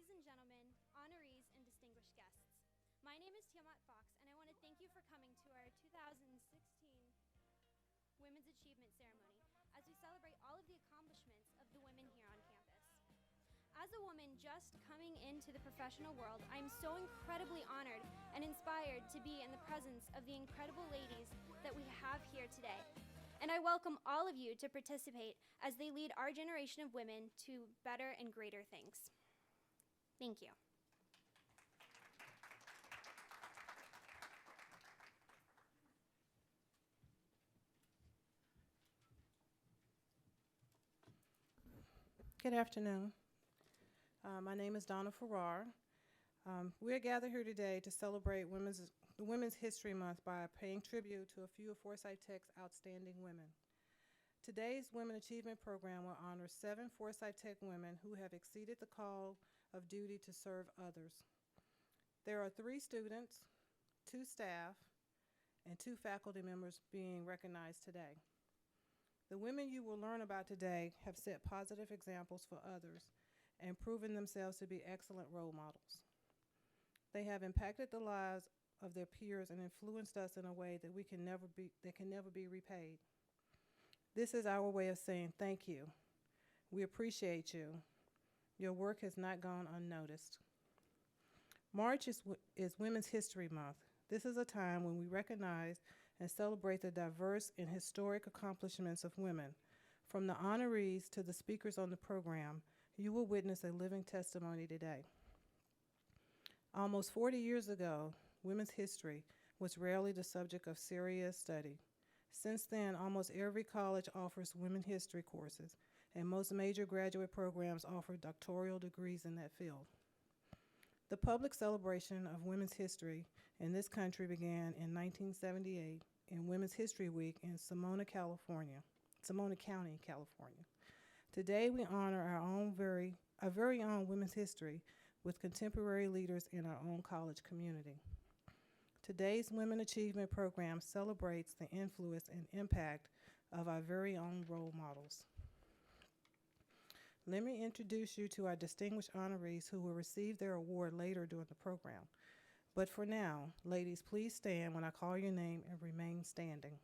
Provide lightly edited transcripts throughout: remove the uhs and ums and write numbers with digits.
Ladies and gentlemen, honorees, and distinguished guests. My name is Tiamat Fox, and I want to thank you for coming to our 2016 Women's Achievement Ceremony as we celebrate all of the accomplishments of the women here on campus. As a woman just coming into the professional world, I am so incredibly honored and inspired to be in the presence of the incredible ladies that we have here today. And I welcome all of you to participate as they lead our generation of women to better and greater things. Thank you. Good afternoon. My name is Donna Farrar. We're gathered here today to celebrate the Women's History Month by paying tribute to a few of Forsyth Tech's outstanding women. Today's Women Achievement Program will honor 7 Forsyth Tech women who have exceeded the call of duty to serve others. There are 3 students, 2 staff, and 2 faculty members being recognized today. The women you will learn about today have set positive examples for others and proven themselves to be excellent role models. They have impacted the lives of their peers and influenced us in a way that can never be repaid. This is our way of saying thank you. We appreciate you. Your work has not gone unnoticed. March is Women's History Month. This is a time when we recognize and celebrate the diverse and historic accomplishments of women. From the honorees to the speakers on the program, you will witness a living testimony today. Almost 40 years ago, women's history was rarely the subject of serious study. Since then, almost every college offers women history courses, and most major graduate programs offer doctoral degrees in that field. The public celebration of women's history in this country began in 1978 in Women's History Week in Sonoma County, California. Today, we honor our very own women's history with contemporary leaders in our own college community. Today's Women Achievement Program celebrates the influence and impact of our very own role models. Let me introduce you to our distinguished honorees who will receive their award later during the program. But for now, ladies, please stand when I call your name and remain standing.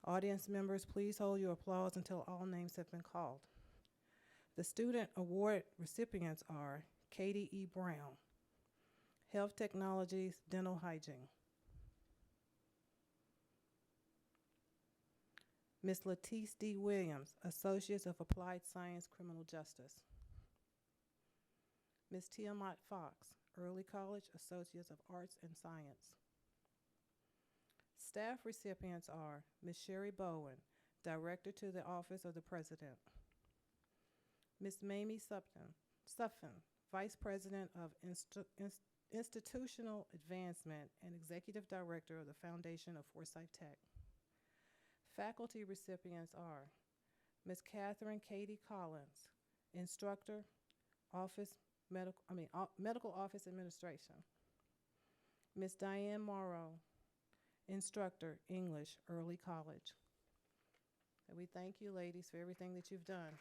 Audience members, please hold your applause until all names have been called. The student award recipients are Katie E. Brown, Health Technologies, Dental Hygiene. Ms. Latice D. Williams, Associates of Applied Science, Criminal Justice. Ms. Tiamat Fox, Early College, Associates of Arts and Science. Staff recipients are Ms. Sherry Bowen, Director to the Office of the President. Ms. Mamie Suffin, Vice President of Institutional Advancement and Executive Director of the Foundation of Forsyth Tech. Faculty recipients are Ms. Catherine Katie Collins, Instructor, Medical Office Administration. Ms. Diane Morrow, Instructor, English, Early College. And we thank you, ladies, for everything that you've done.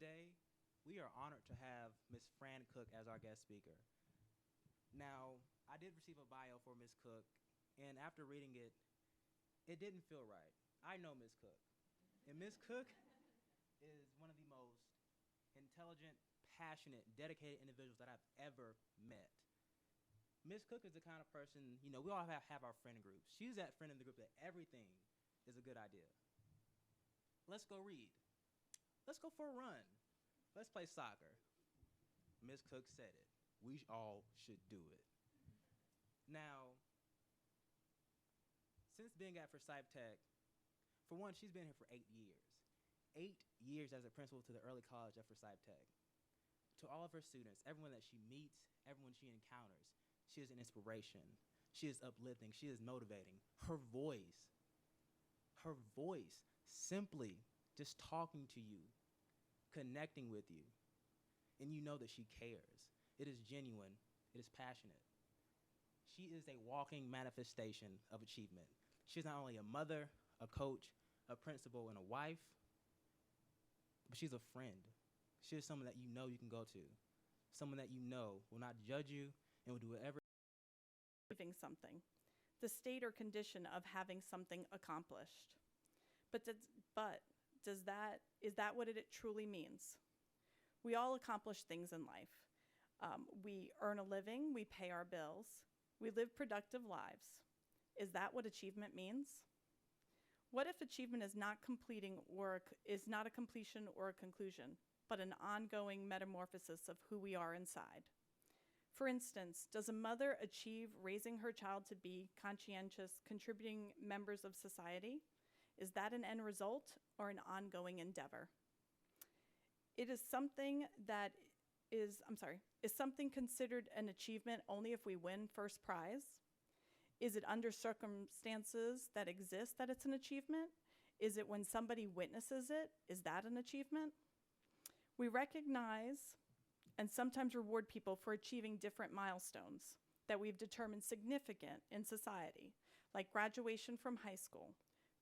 Today, we are honored to have Ms. Fran Cook as our guest speaker. Now, I did receive a bio for Ms. Cook, and after reading it, it didn't feel right. I know Ms. Cook, and Ms. Cook is one of the most intelligent, passionate, dedicated individuals that I've ever met. Ms. Cook is the kind of person, we all have our friend groups. She's that friend in the group that everything is a good idea. Let's go read. Let's go for a run. Let's play soccer. Ms. Cook said it. We all should do it. Now, since being at Forsyth Tech, for one, she's been here for 8 years. 8 years as a principal to the early college at Forsyth Tech. To all of her students, everyone that she meets, everyone she encounters, she is an inspiration. She is uplifting. She is motivating. Her voice her voice, simply just talking to you, connecting with you, and you know that she cares. It is genuine. It is passionate. She is a walking manifestation of achievement. She's not only a mother, a coach, a principal, and a wife, but she's a friend. She is someone that you know you can go to, someone that you know will not judge you and will do whatever. Achieving something, the state or condition of having something accomplished. But is that what it truly means? We all accomplish things in life. We earn a living, we pay our bills, we live productive lives. Is that what achievement means? What if achievement is not is not a completion or a conclusion, but an ongoing metamorphosis of who we are inside? For instance, does a mother achieve raising her child to be conscientious, contributing members of society? Is that an end result or an ongoing endeavor? Is something considered an achievement only if we win first prize? Is it under circumstances that exist that it's an achievement? Is it when somebody witnesses it? Is that an achievement? We recognize and sometimes reward people for achieving different milestones that we've determined significant in society, like graduation from high school,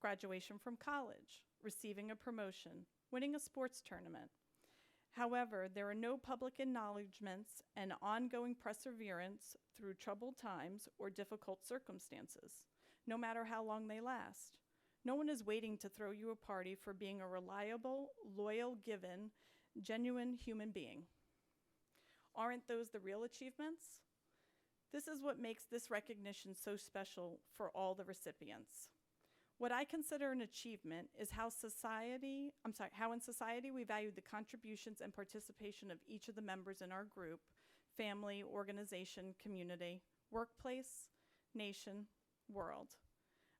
graduation from college, receiving a promotion, winning a sports tournament. However, there are no public acknowledgments and ongoing perseverance through troubled times or difficult circumstances, no matter how long they last. No one is waiting to throw you a party for being a reliable, loyal, given, genuine human being. Aren't those the real achievements? This is what makes this recognition so special for all the recipients. What I consider an achievement is how in society we value the contributions and participation of each of the members in our group, family, organization, community, workplace, nation, world.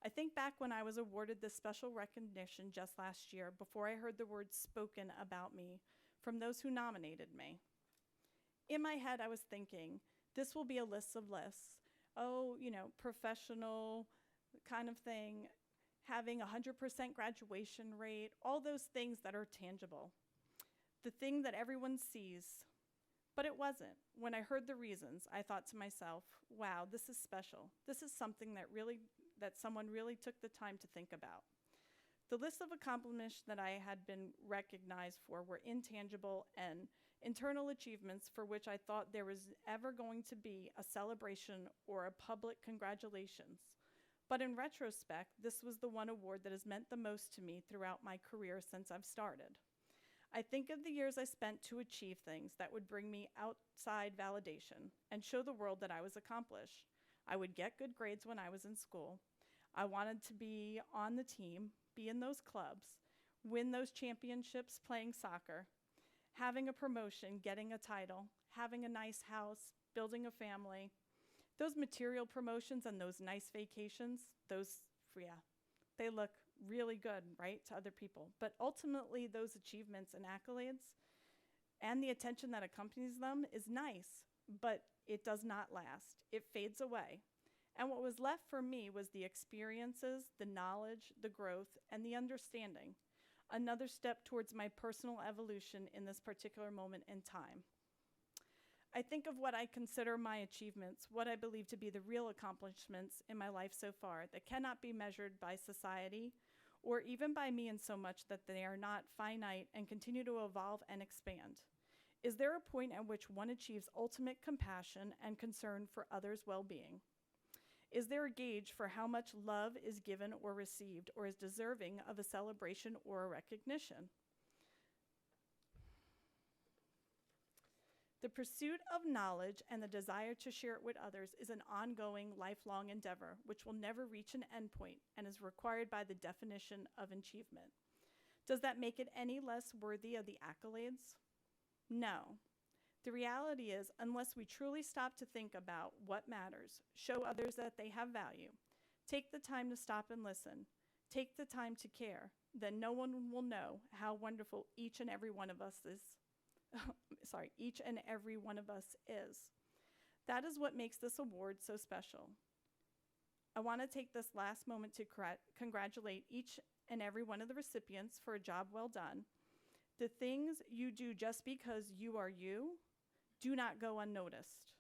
I think back when I was awarded this special recognition just last year before I heard the words spoken about me from those who nominated me. In my head, I was thinking, this will be a list of lists. Oh, professional kind of thing, having 100% graduation rate, all those things that are tangible. The thing that everyone sees, but it wasn't. When I heard the reasons, I thought to myself, wow, this is special. This is something that someone really took the time to think about. The list of accomplishments that I had been recognized for were intangible and internal achievements for which I thought there was ever going to be a celebration or a public congratulations. But in retrospect, this was the one award that has meant the most to me throughout my career since I've started. I think of the years I spent to achieve things that would bring me outside validation and show the world that I was accomplished. I would get good grades when I was in school. I wanted to be on the team, be in those clubs, win those championships playing soccer, having a promotion, getting a title, having a nice house, building a family. Those material promotions and those nice vacations, they look really good, right, to other people. But ultimately, those achievements and accolades and the attention that accompanies them is nice, but it does not last. It fades away. And what was left for me was the experiences, the knowledge, the growth, and the understanding. Another step towards my personal evolution in this particular moment in time. I think of what I consider my achievements, what I believe to be the real accomplishments in my life so far that cannot be measured by society or even by me in so much that they are not finite and continue to evolve and expand. Is there a point at which one achieves ultimate compassion and concern for others' well-being? Is there a gauge for how much love is given or received or is deserving of a celebration or a recognition? The pursuit of knowledge and the desire to share it with others is an ongoing, lifelong endeavor which will never reach an endpoint and is required by the definition of achievement. Does that make it any less worthy of the accolades? No. The reality is, unless we truly stop to think about what matters, show others that they have value, take the time to stop and listen, take the time to care, then no one will know how wonderful each and every one of us is. Each and every one of us is. That is what makes this award so special. I want to take this last moment to congratulate each and every one of the recipients for a job well done. The things you do just because you are you do not go unnoticed.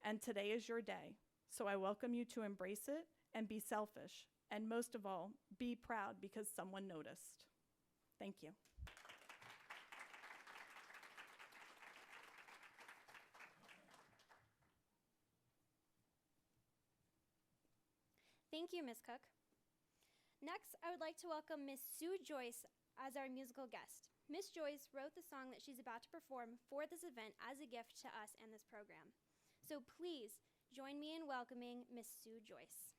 And today is your day. So I welcome you to embrace it and be selfish. And most of all, be proud because someone noticed. Thank you. Thank you, Ms. Cook. Next, I would like to welcome Ms. Sue Joyce as our musical guest. Ms. Joyce wrote the song that she's about to perform for this event as a gift to us and this program. So please join me in welcoming Ms. Sue Joyce.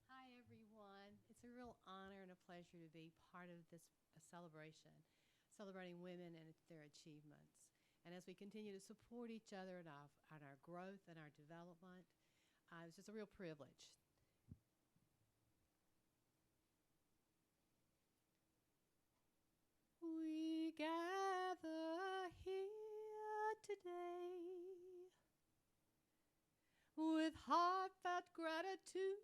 Hi, everyone. It's a real honor and a pleasure to be part of this celebration, celebrating women and their achievements. And as we continue to support each other in our growth and our development, it's just a real privilege. We gather here today with heartfelt gratitude.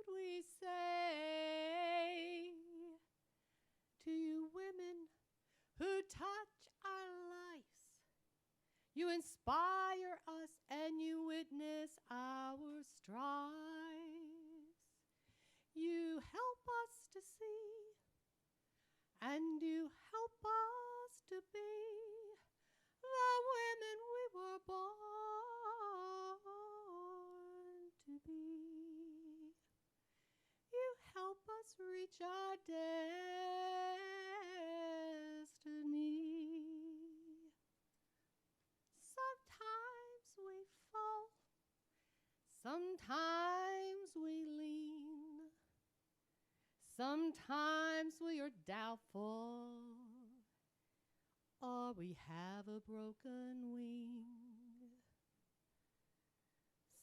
We say to you women who touch our lives, you inspire us and you witness our strives. You help us to see and you help us to be the women we were born to be. You help us reach our destiny. Sometimes we fall, sometimes we lean, sometimes we are doubtful, or we have a broken wing.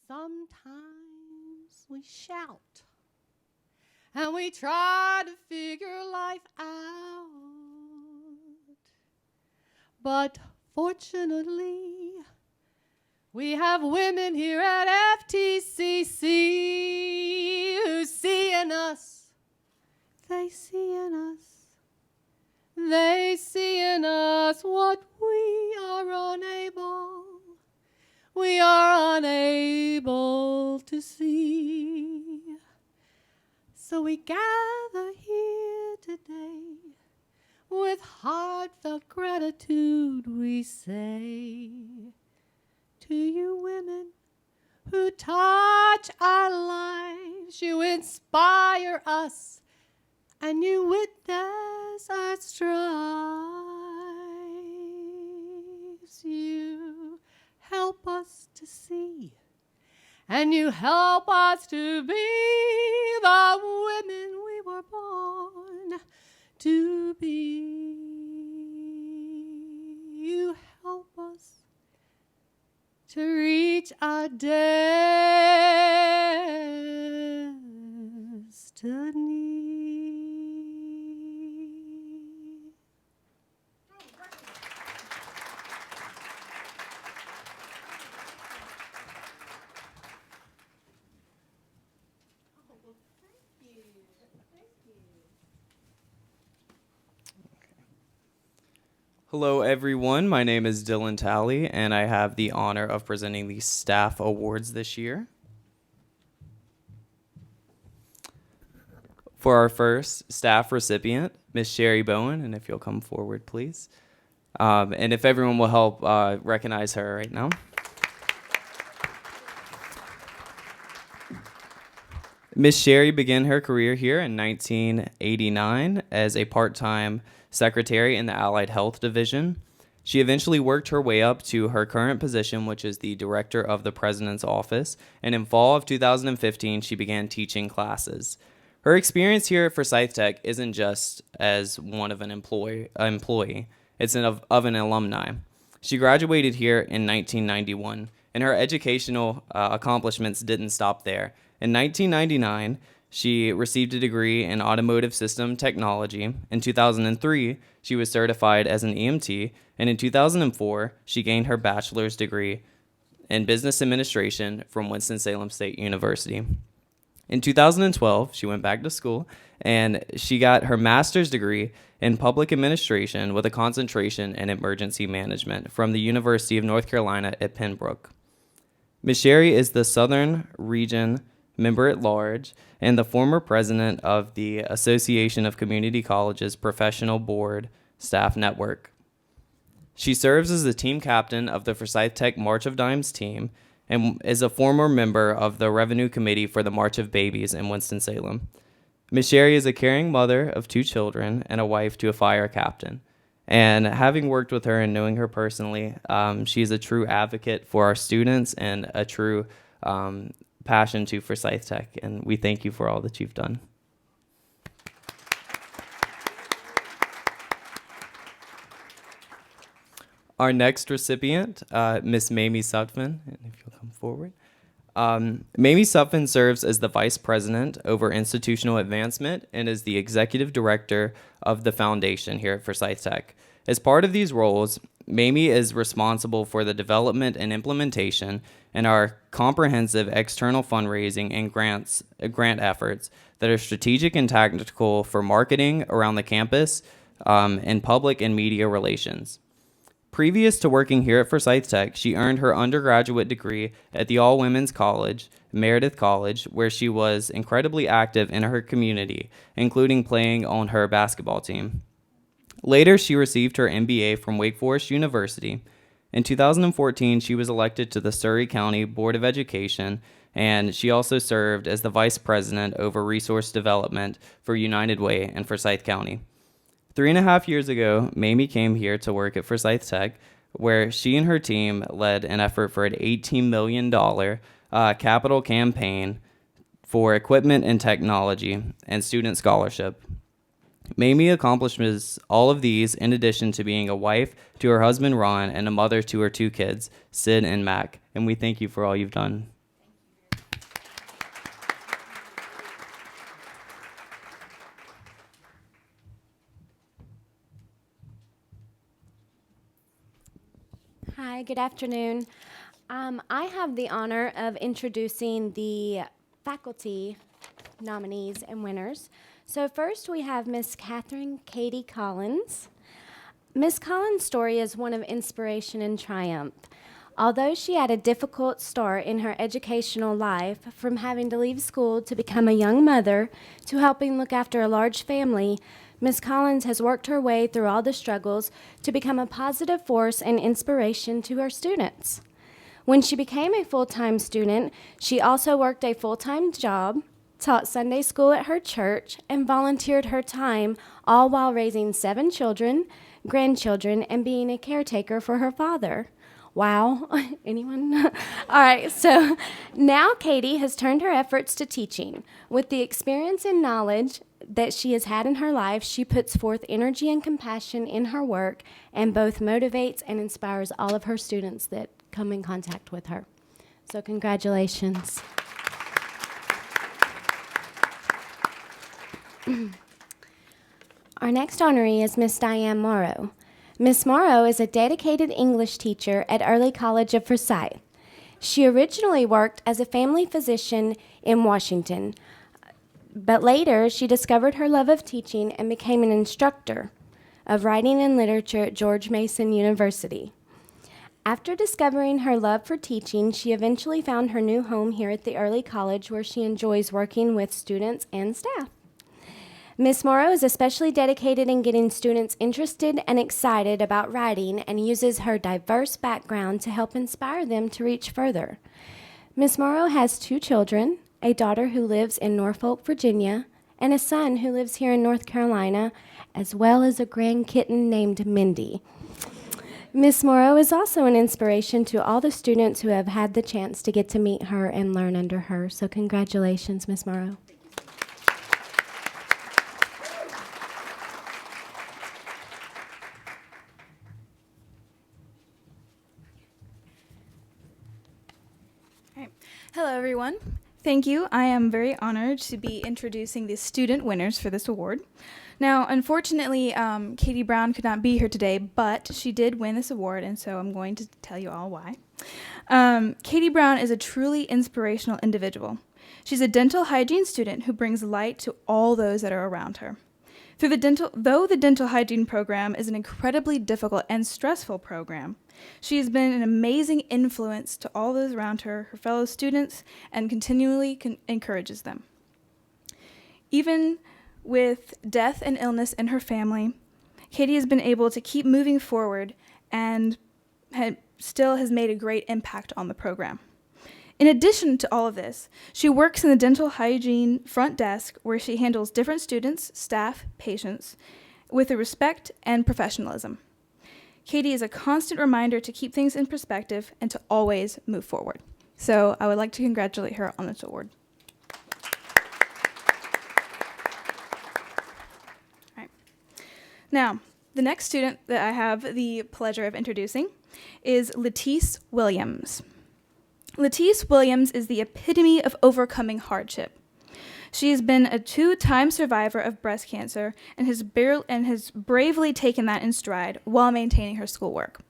Sometimes we shout and we try to figure life out. But fortunately, we have women here at FTCC who see in us. They see in us. They see in us what we are unable to see. So we gather here today with heartfelt gratitude. We say to you women who touch our lives, you inspire us and you witness our strives. You help us to see and you help us to be the women we were born to be. You help us to reach our destiny. Hello, everyone. My name is Dylan Talley, and I have the honor of presenting the staff awards this year. For our first staff recipient, Miss Sherry Bowen, and if you'll come forward, please. And if everyone will help recognize her right now. Miss Sherry began her career here in 1989 as a part-time secretary in the Allied Health Division. She eventually worked her way up to her current position, which is the director of the President's Office, and in fall of 2015, she began teaching classes. Her experience here at Forsyth Tech isn't just as one of an employee. It's of an alumni. She graduated here in 1991, and her educational accomplishments didn't stop there. In 1999, She received a degree in automotive system technology. In 2003, she was certified as an EMT, and in 2004, she gained her bachelor's degree in business administration from Winston-Salem State University. In 2012, she went back to school, and she got her master's degree in public administration with a concentration in emergency management from the University of North Carolina at Pembroke. Ms. Sherry is the Southern Region Member at Large and the former president of the Association of Community Colleges Professional Board Staff Network. She serves as the team captain of the Forsyth Tech March of Dimes team and is a former member of the Revenue Committee for the March of Babies in Winston-Salem. Ms. Sherry is a caring mother of 2 children and a wife to a fire captain. And having worked with her and knowing her personally, she is a true advocate for our students and a true passion to Forsyth Tech. And we thank you for all that you've done. Our next recipient, Miss Mamie Sutphin, and if you'll come forward. Mamie Sutphin serves as the Vice President over Institutional Advancement and is the Executive Director of the Foundation here at Forsyth Tech. As part of these roles, Mamie is responsible for the development and implementation and our comprehensive external fundraising and grant efforts that are strategic and tactical for marketing around the campus and public and media relations. Previous to working here at Forsyth Tech, she earned her undergraduate degree at the all-women's college, Meredith College, where she was incredibly active in her community, including playing on her basketball team. Later, she received her MBA from Wake Forest University. In 2014, she was elected to the Surrey County Board of Education, and she also served as the vice president over resource development for United Way in Forsyth County. 3.5 years ago, Mamie came here to work at Forsyth Tech, where she and her team led an effort for an $18 million capital campaign for equipment and technology and student scholarship. Mamie accomplishes all of these in addition to being a wife to her husband Ron and a mother to her 2 kids, Sid and Mac. And we thank you for all you've done. Hi, good afternoon. I have the honor of introducing the faculty nominees and winners. So first we have Miss Catherine Katie Collins. Miss Collins' story is one of inspiration and triumph. Although she had a difficult start in her educational life, from having to leave school to become a young mother to helping look after a large family, Ms. Collins has worked her way through all the struggles to become a positive force and inspiration to her students. When she became a full-time student, she also worked a full-time job, taught Sunday school at her church, and volunteered her time, all while raising 7 children, grandchildren, and being a caretaker for her father. Wow, anyone? All right, so now Katie has turned her efforts to teaching. With the experience and knowledge that she has had in her life, she puts forth energy and compassion in her work and both motivates and inspires all of her students that come in contact with her. So congratulations. Our next honoree is Miss Diane Morrow. Miss Morrow is a dedicated English teacher at Early College of Forsyth. She originally worked as a family physician in Washington, but later she discovered her love of teaching and became an instructor of writing and literature at George Mason University. After discovering her love for teaching, she eventually found her new home here at the Early College, where she enjoys working with students and staff. Ms. Morrow is especially dedicated in getting students interested and excited about writing and uses her diverse background to help inspire them to reach further. Ms. Morrow has 2 children, a daughter who lives in Norfolk, Virginia, and a son who lives here in North Carolina, as well as a grand kitten named Mindy. Ms. Morrow is also an inspiration to all the students who have had the chance to get to meet her and learn under her. So congratulations, Ms. Morrow. Hello, everyone. Thank you. I am very honored to be introducing the student winners for this award. Now, unfortunately, Katie Brown could not be here today, but she did win this award, and so I'm going to tell you all why. Katie Brown is a truly inspirational individual. She's a dental hygiene student who brings light to all those that are around her. Though the dental hygiene program is an incredibly difficult and stressful program, she has been an amazing influence to all those around her, her fellow students, and continually encourages them. Even with death and illness in her family, Katie has been able to keep moving forward and still has made a great impact on the program. In addition to all of this, she works in the dental hygiene front desk where she handles different students, staff, patients with a respect and professionalism. Katie is a constant reminder to keep things in perspective and to always move forward. So I would like to congratulate her on this award. All right. Now, the next student that I have the pleasure of introducing is Letice Williams. Letice Williams is the epitome of overcoming hardship. She has been a 2-time survivor of breast cancer and has bravely taken that in stride while maintaining her schoolwork.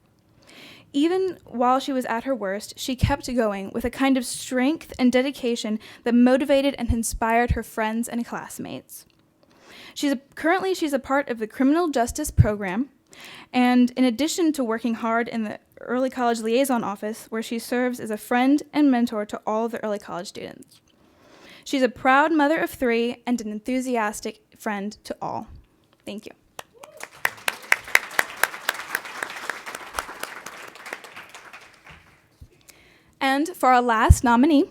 Even while she was at her worst, she kept going with a kind of strength and dedication that motivated and inspired her friends and classmates. Currently, she's a part of the Criminal Justice Program, and in addition to working hard in the Early College Liaison Office, where she serves as a friend and mentor to all of the early college students. She's a proud mother of 3 and an enthusiastic friend to all. Thank you. And for our last nominee,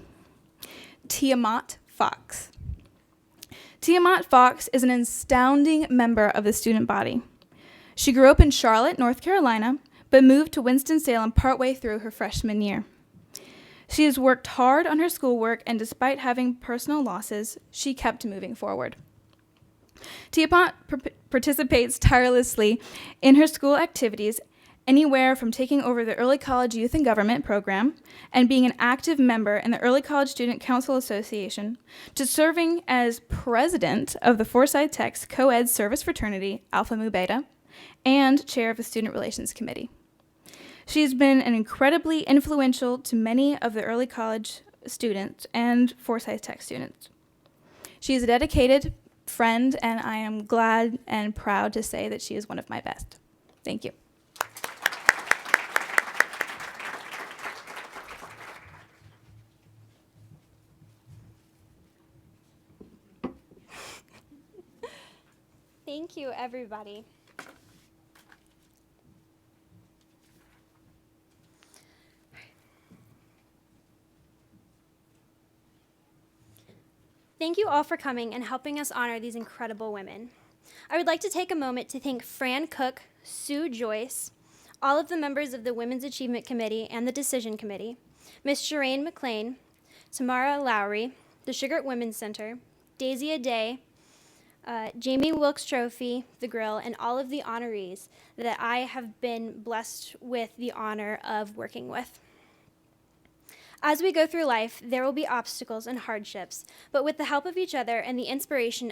Tiamat Fox. Tiamat Fox is an astounding member of the student body. She grew up in Charlotte, North Carolina, but moved to Winston-Salem partway through her freshman year. She has worked hard on her schoolwork, and despite having personal losses, she kept moving forward. Tiamat participates tirelessly in her school activities, anywhere from taking over the Early College Youth and Government program and being an active member in the Early College Student Council Association to serving as president of the Forsyth Tech's co-ed service fraternity, Alpha Mu Beta, and chair of the Student Relations Committee. She's been an incredibly influential to many of the early college students and Forsyth Tech students. She is a dedicated friend, and I am glad and proud to say that she is one of my best. Thank you. Thank you, everybody. Thank you all for coming and helping us honor these incredible women. I would like to take a moment to thank Fran Cook, Sue Joyce, all of the members of the Women's Achievement Committee and the Decision Committee, Ms. Shireen McLean, Tamara Lowry, the Sugar Women's Center, Daisy Day, Jamie Wilkes Trophy, The Grill, and all of the honorees that I have been blessed with the honor of working with. As we go through life, there will be obstacles and hardships, but with the help of each other and the inspiration